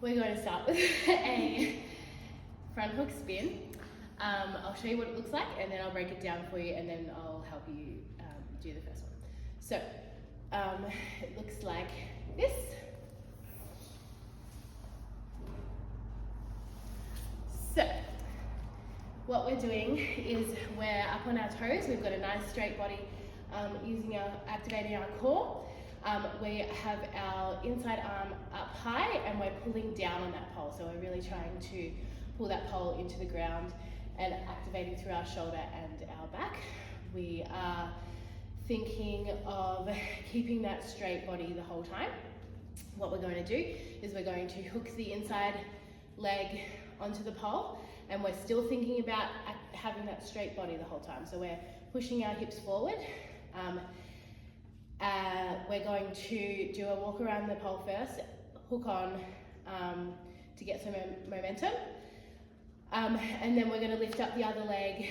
we're going to start with a front hook spin. I'll show you what it looks like and then I'll break it down for you and then I'll help you do the first one. So it looks like this. So what we're doing is we're up on our toes. We've got a nice straight body activating our core. We have our inside arm up high and we're pulling down on that pole. So we're really trying to pull that pole into the ground and activating through our shoulder and our back. We are thinking of keeping that straight body the whole time. What we're going to do is we're going to hook the inside leg onto the pole and we're still thinking about having that straight body the whole time. So we're pushing our hips forward. We're going to do a walk around the pole first, hook on to get some momentum. And then we're going to lift up the other leg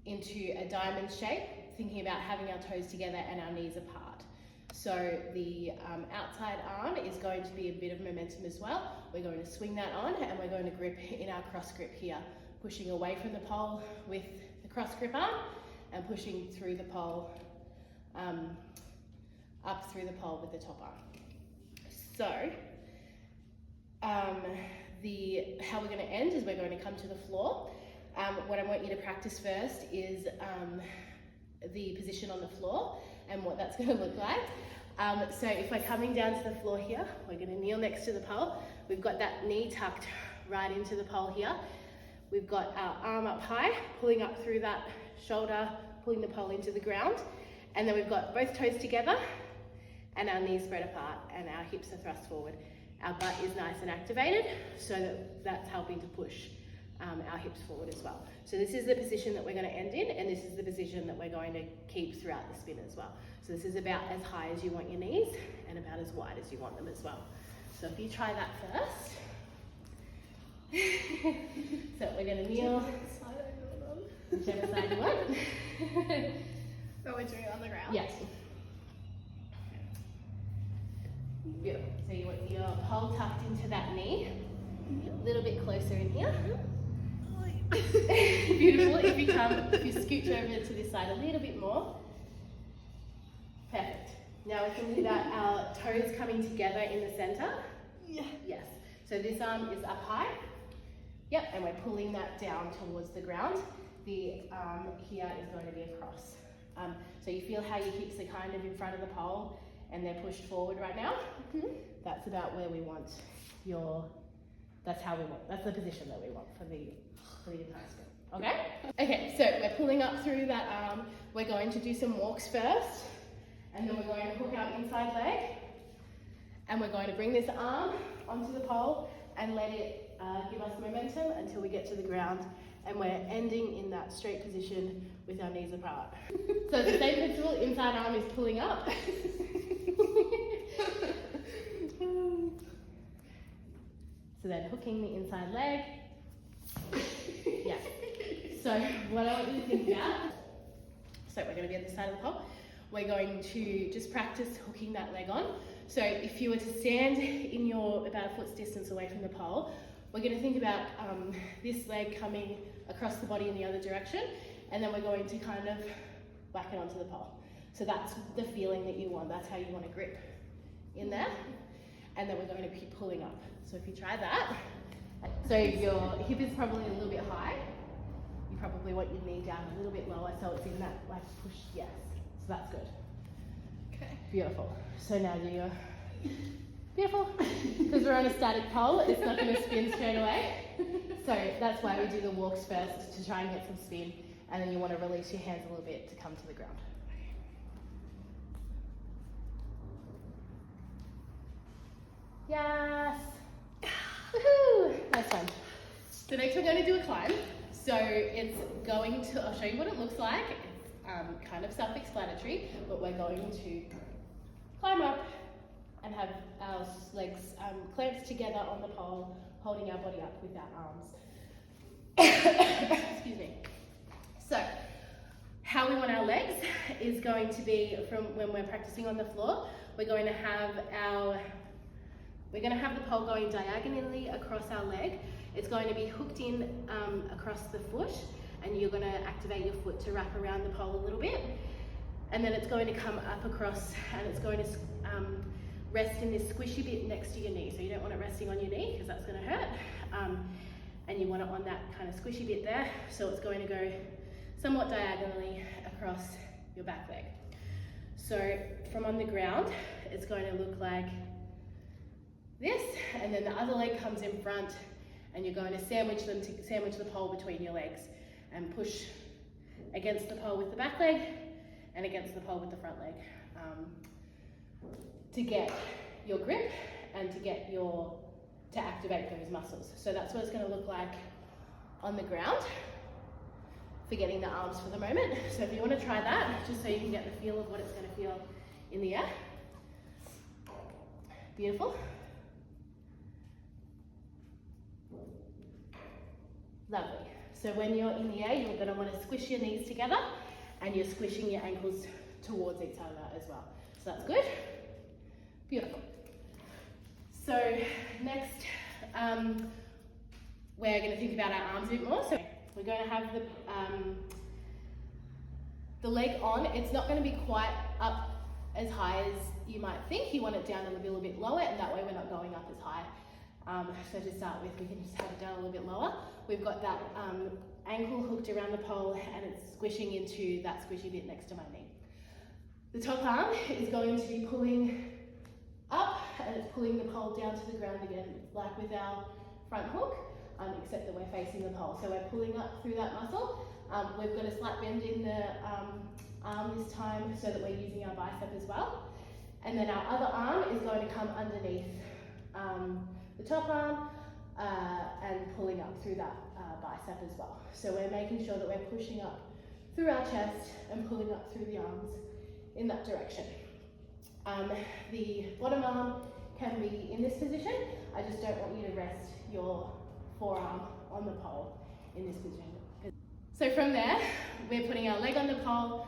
into a diamond shape, thinking about having our toes together and our knees apart. So the outside arm is going to be a bit of momentum as well. We're going to swing that on and we're going to grip in our cross grip here, pushing away from the pole with the cross grip arm and pushing through the pole, up through the pole with the top arm. So how we're going to end is we're going to come to the floor. What I want you to practice first is the position on the floor and what that's going to look like. So if we're coming down to the floor here, we're going to kneel next to the pole. We've got that knee tucked right into the pole here. We've got our arm up high, pulling up through that shoulder, pulling the pole into the ground. And then we've got both toes together and our knees spread apart and our hips are thrust forward. Our butt is nice and activated, so that's helping to push our hips forward as well. So this is the position that we're going to end in, and this is the position that we're going to keep throughout the spin as well. So this is about as high as you want your knees and about as wide as you want them as well. So if you try that first. So we're going to kneel. Whichever side you want. So we're doing it on the ground? Yes. Beautiful. So you want your pole tucked into that knee. A little bit closer in here. Beautiful. If you scooch over to this side a little bit more. Perfect. Now we're thinking about our toes coming together in the center. Yeah. Yes. So this arm is up high. Yep. And we're pulling that down towards the ground. The arm here is going to be across. So you feel how your hips are kind of in front of the pole and they're pushed forward right now. Mm-hmm. That's about where we want that's the position that we want for the entire spin. Okay? Okay, so we're pulling up through that arm. We're going to do some walks first, and then we're going to hook our inside leg, and we're going to bring this arm onto the pole and let it give us momentum until we get to the ground, and we're ending in that straight position with our knees apart. So the same principle, inside arm is pulling up. So then hooking the inside leg. Yeah. So what I want you to think about, so we're going to be at the side of the pole. We're going to just practice hooking that leg on. So if you were to stand in about a foot's distance away from the pole, we're going to think about this leg coming across the body in the other direction, and then we're going to kind of whack it onto the pole. So that's the feeling that you want. That's how you want to grip in there. And then we're going to keep pulling up. So if you try that, so your hip is probably a little bit high. You probably want your knee down a little bit lower so it's in that like push, yes. So that's good. Okay. Beautiful. So now do your, beautiful. Because we're on a static pole, it's not going to spin straight away. So that's why we do the walks first to try and get some spin. And then you want to release your hands a little bit to come to the ground. Yes. Woohoo! Nice one. So next we're going to do a climb. So it's going to, I'll show you what it looks like. It's kind of self-explanatory, but we're going to climb up and have our legs clamped together on the pole, holding our body up with our arms. Excuse me. So how we want our legs is going to be from when we're practicing on the floor. We're going to have our We're going to have the pole going diagonally across our leg. It's going to be hooked in across the foot, and you're going to activate your foot to wrap around the pole a little bit. And then it's going to come up across, and it's going to rest in this squishy bit next to your knee. So you don't want it resting on your knee because that's going to hurt. And you want it on that kind of squishy bit there. So it's going to go somewhat diagonally across your back leg. So from on the ground, it's going to look like this, and then the other leg comes in front, and you're going to sandwich the pole between your legs and push against the pole with the back leg and against the pole with the front leg to get your grip and to activate those muscles. So that's what it's going to look like on the ground. Forgetting the arms for the moment. So if you want to try that, just so you can get the feel of what it's going to feel in the air. Beautiful. Lovely. So when you're in the air, you're going to want to squish your knees together, and you're squishing your ankles towards each other as well. So that's good. Beautiful. So next, we're going to think about our arms a bit more. So we're going to have the leg on. It's not going to be quite up as high as you might think. You want it down a little bit lower, and that way we're not going up as high. So to start with, we can just have it down a little bit lower. We've got that ankle hooked around the pole, and it's squishing into that squishy bit next to my knee. The top arm is going to be pulling up, and it's pulling the pole down to the ground again, like with our front hook, except that we're facing the pole. So we're pulling up through that muscle. We've got a slight bend in the arm this time so that we're using our bicep as well. And then our other arm is going to come underneath the top arm and pulling up through that bicep as well. So we're making sure that we're pushing up through our chest and pulling up through the arms in that direction. The bottom arm can be in this position. I just don't want you to rest your forearm on the pole in this position. So from there, we're putting our leg on the pole,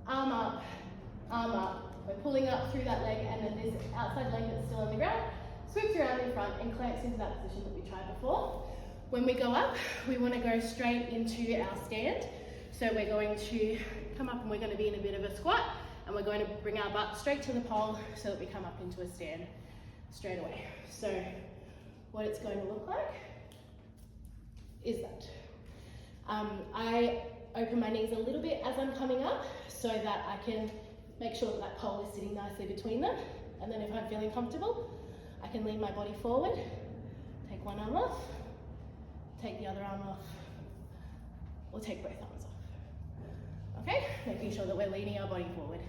arm up, we're pulling up through that leg, and then this outside leg that's still on the ground sweeps around in front and clamps into that position that we tried before. When we go up, we want to go straight into our stand. So we're going to come up, and we're going to be in a bit of a squat, and we're going to bring our butt straight to the pole so that we come up into a stand straight away. So what it's going to look like is that. I open my knees a little bit as I'm coming up so that I can make sure that that pole is sitting nicely between them. And then if I'm feeling comfortable, I can lean my body forward, take one arm off, take the other arm off, or take both arms off. Okay? Making sure that we're leaning our body forward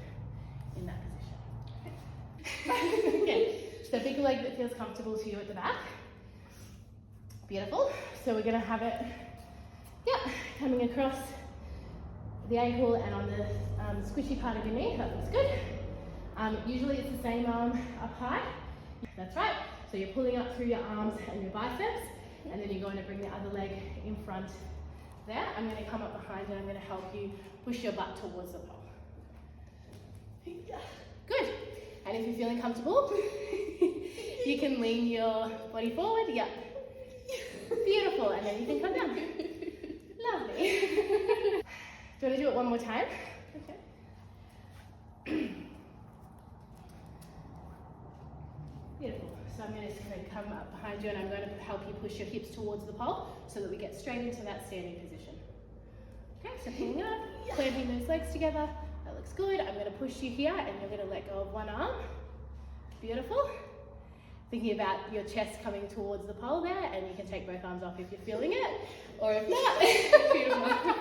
in that position. Okay, so big leg that feels comfortable to you at the back. Beautiful. So we're going to have it, coming across the ankle and on the squishy part of your knee. That looks good. Usually it's the same arm up high. That's right. So you're pulling up through your arms and your biceps, and then you're going to bring the other leg in front there. I'm going to come up behind, and I'm going to help you push your butt towards the pole. Good. And if you're feeling comfortable, you can lean your body forward. Yeah. Beautiful. And then you can come down. Lovely. Do you want to do it one more time? Okay. Beautiful. So I'm just going to come up behind you, and I'm going to help you push your hips towards the pole so that we get straight into that standing position. Okay, so pulling up, clamping those legs together. That looks good. I'm going to push you here, and you're going to let go of one arm. Beautiful. Thinking about your chest coming towards the pole there, and you can take both arms off if you're feeling it, or if not, beautiful.